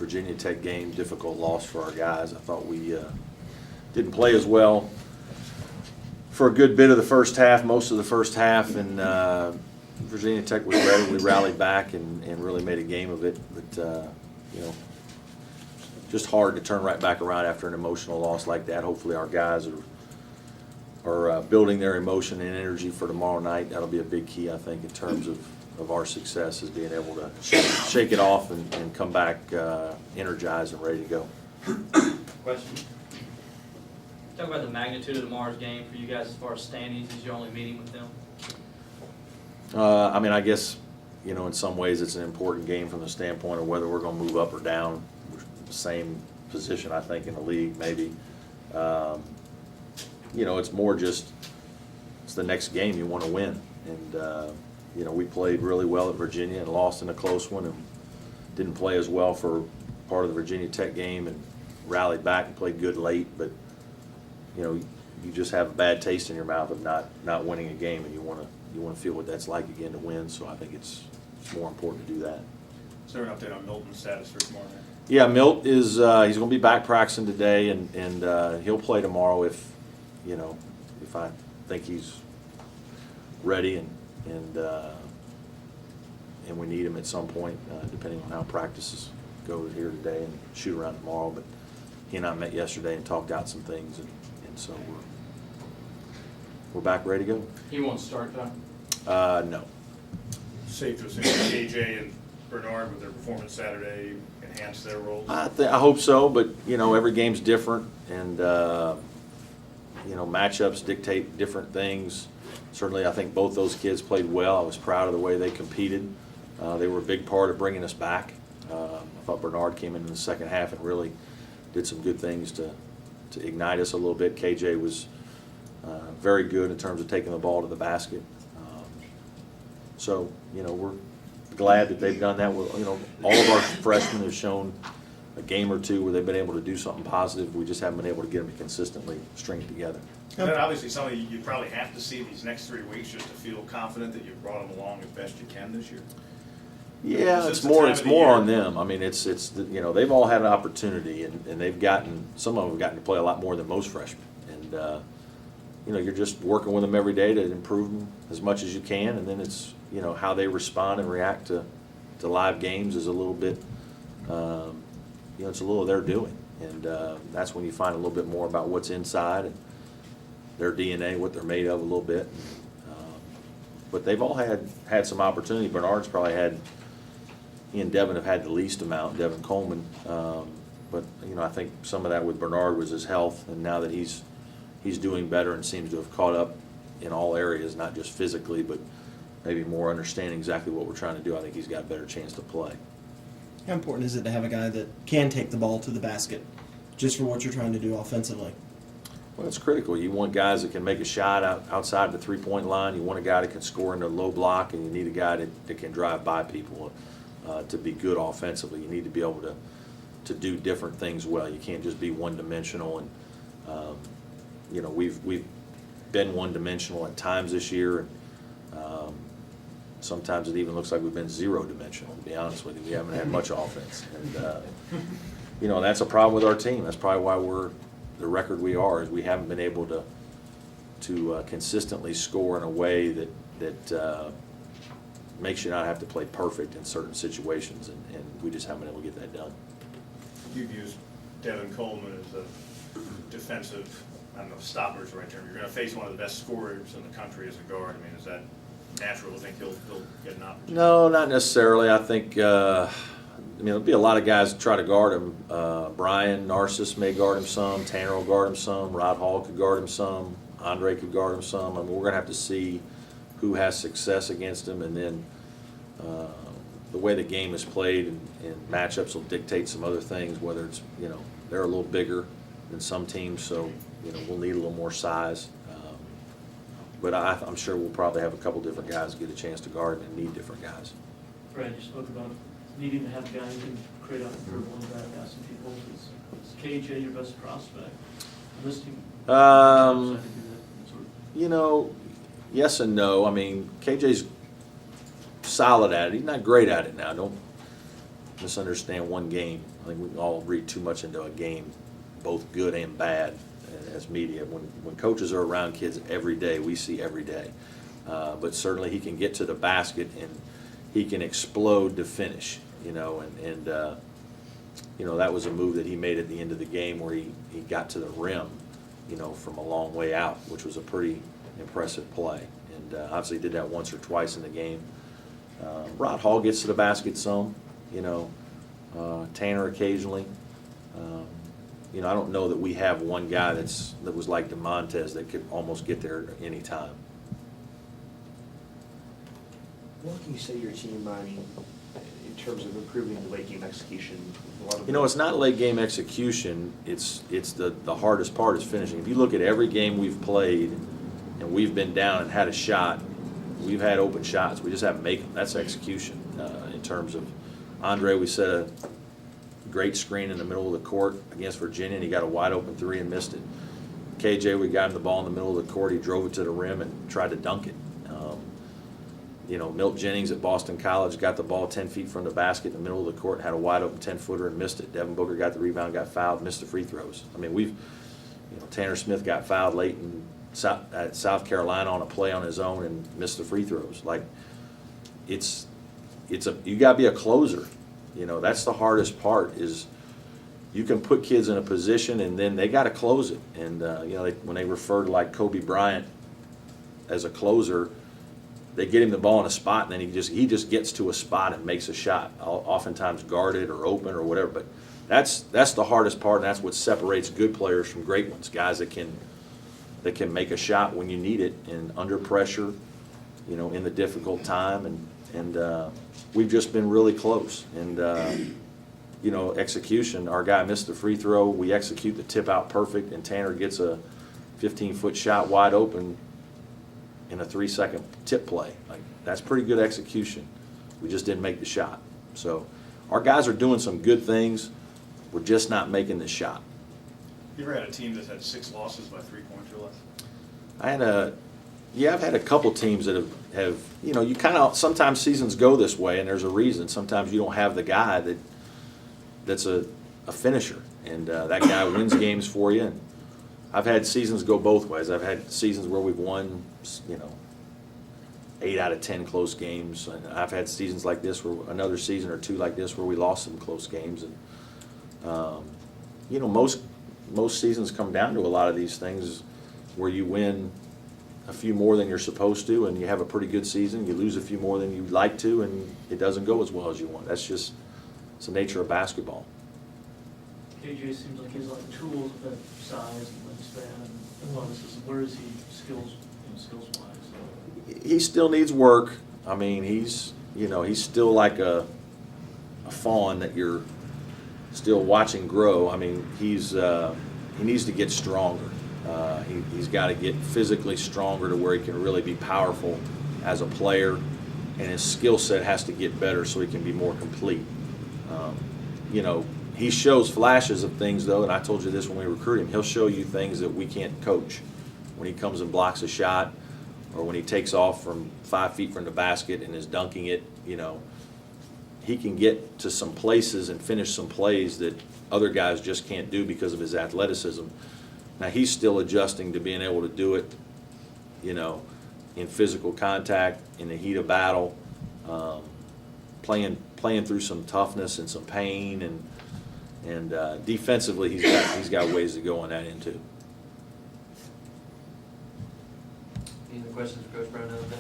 Virginia Tech game, difficult loss for our guys. I thought we didn't play as well for a good bit of the first half, most of the first half, and Virginia Tech was ready. We rallied back and really made a game of it. But, you know, just hard to turn right back around after an emotional loss like that. Hopefully our guys are building their emotion and energy for tomorrow night. That'll be a big key, I think, in terms of our success, is being able to shake it off and come back energized and ready to go. Question. Talk about the magnitude of tomorrow's game for you guys as far as standings. Is your only meeting with them? I mean, I guess, you know, in some ways it's an important game from the standpoint of whether we're going to move up or down. We're the same position, I think, in the league, maybe. You know, it's more just, it's the next game you want to win. And, you know, we played really well at Virginia and lost in a close one, and didn't play as well for part of the Virginia Tech game, and rallied back and played good late. But, you know, you just have a bad taste in your mouth of not winning a game, and you want to feel what that's like again to win. So I think it's more important to do that. Is there an update on Milton's status for tomorrow night? Yeah, Milt is he's going to be back practicing today, and he'll play tomorrow if, you know, if I think he's ready and we need him at some point, depending on how practices go here today and shoot around tomorrow. But he and I met yesterday and talked out some things, and so we're back ready to go. He won't start, John? No. Safe to assume KJ and Bernard, with their performance Saturday, enhance their roles? I hope so, but, you know, every game's different, and you know, matchups dictate different things. Certainly, I think both those kids played well. I was proud of the way they competed. They were a big part of bringing us back. I thought Bernard came in the second half and really did some good things to ignite us a little bit. KJ was very good in terms of taking the ball to the basket. So, you know, we're glad that they've done that. You know, all of our freshmen have shown a game or two where they've been able to do something positive. We just haven't been able to get them to consistently string it together. And then obviously something you probably have to see these next 3 weeks just to feel confident that you've brought them along as best you can this year. Yeah, it's more on them. I mean, it's you know, they've all had an opportunity, and they've gotten, some of them have gotten to play a lot more than most freshmen. And you know, you're just working with them every day to improve them as much as you can, and then it's, you know, how they respond and react to live games is a little bit, you know, it's a little of their doing, and that's when you find a little bit more about what's inside and their DNA, what they're made of a little bit. But they've all had some opportunity. Bernard's probably had, he and Devin have had the least amount, Devin Coleman. But, you know, I think some of that with Bernard was his health, and now that he's doing better and seems to have caught up in all areas, not just physically, but maybe more understanding exactly what we're trying to do, I think he's got a better chance to play. How important is it to have a guy that can take the ball to the basket just for what you're trying to do offensively? Well, it's critical. You want guys that can make a shot outside the three-point line. You want a guy that can score in the low block, and you need a guy that can drive by people to be good offensively. You need to be able to do different things well. You can't just be one-dimensional. And you know, we've been one-dimensional at times this year, and sometimes it even looks like we've been zero-dimensional, to be honest with you. We haven't had much offense. And you know, that's a problem with our team. That's probably why we're the record we are, is we haven't been able to consistently score in a way that makes you not have to play perfect in certain situations, and we just haven't been able to get that done. You've used Devin Coleman as a defensive, I don't know if stopper is the right term. You're going to face one of the best scorers in the country as a guard. I mean, is that natural to think he'll get an opportunity? No, not necessarily. I think, I mean, there'll be a lot of guys that try to guard him. Brian Narcissus may guard him some. Tanner will guard him some. Rod Hall could guard him some. Andre could guard him some. I mean, we're going to have to see who has success against him, and then the way the game is played and matchups will dictate some other things, whether it's, you know, they're a little bigger than some teams, so, you know, we'll need a little more size. But I'm sure we'll probably have a couple different guys get a chance to guard him and need different guys. Brad, you spoke about needing to have a guy who can create a dribble and drive past some people. Is KJ your best prospect? You know, yes and no. I mean, KJ's solid at it. He's not great at it now. misunderstand one game. I think we all read too much into a game, both good and bad, as media. When coaches are around kids every day, we see every day. But certainly he can get to the basket and he can explode to finish, you know, and you know, that was a move that he made at the end of the game where he got to the rim, you know, from a long way out, which was a pretty impressive play. And obviously did that once or twice in the game. Rod Hall gets to the basket some, you know, Tanner occasionally. You know, I don't know that we have one guy that was like DeMontez that could almost get there any time. What can you say to your team on, in terms of improving the late game execution? You know, it's not late game execution, it's the hardest part is finishing. If you look at every game we've played and we've been down and had a shot, we've had open shots, we just haven't made them. That's execution. In terms of Andre, we set a great screen in the middle of the court against Virginia, and he got a wide open three and missed it. KJ, we got him the ball in the middle of the court, he drove it to the rim and tried to dunk it. You know, Milt Jennings at Boston College got the ball 10 feet from the basket in the middle of the court, had a wide open 10-footer and missed it. Devin Booker got the rebound, got fouled, missed the free throws. I mean, you know, Tanner Smith got fouled late at South Carolina on a play on his own and missed the free throws. Like, you got to be a closer. You know, that's the hardest part is you can put kids in a position and then they got to close it. And, you know, when they refer to like Kobe Bryant as a closer, they get him the ball in a spot and then he just gets to a spot and makes a shot, oftentimes guarded or open or whatever. But that's the hardest part, and that's what separates good players from great ones, guys that can make a shot when you need it and under pressure, you know, in the difficult time. And we've just been really close. And, you know, execution, our guy missed the free throw. We execute the tip out perfect, and Tanner gets a 15-foot shot wide open in a 3-second tip play. Like, that's pretty good execution. We just didn't make the shot. So our guys are doing some good things. We're just not making the shot. You ever had a team that's had 6 losses by 3 points or less? I've had a couple teams that have you know, you kind of, sometimes seasons go this way and there's a reason. Sometimes you don't have the guy that's a finisher, and that guy wins games for you. And I've had seasons go both ways. I've had seasons where we've won, you know, 8 out of 10 close games. And I've had seasons like this, where another season or two like this, where we lost some close games. And you know, most seasons come down to a lot of these things, where you win a few more than you're supposed to, and you have a pretty good season. You lose a few more than you'd like to, and it doesn't go as well as you want. That's just, it's the nature of basketball. KJ seems like he has a lot of tools with that size and wingspan and athleticism. Where is he skills-wise? He still needs work. I mean, he's still like a fawn that you're still watching grow. I mean, he needs to get stronger. He's got to get physically stronger to where he can really be powerful as a player, and his skill set has to get better so he can be more complete. You know, he shows flashes of things, though, and I told you this when we recruited him. He'll show you things that we can't coach. When he comes and blocks a shot, or when he takes off from 5 feet from the basket and is dunking it, you know, he can get to some places and finish some plays that other guys just can't do because of his athleticism. Now, he's still adjusting to being able to do it, you know, in physical contact, in the heat of battle, playing through some toughness and some pain, and defensively he's got ways to go on that end too. Any other questions for Coach Brownell today?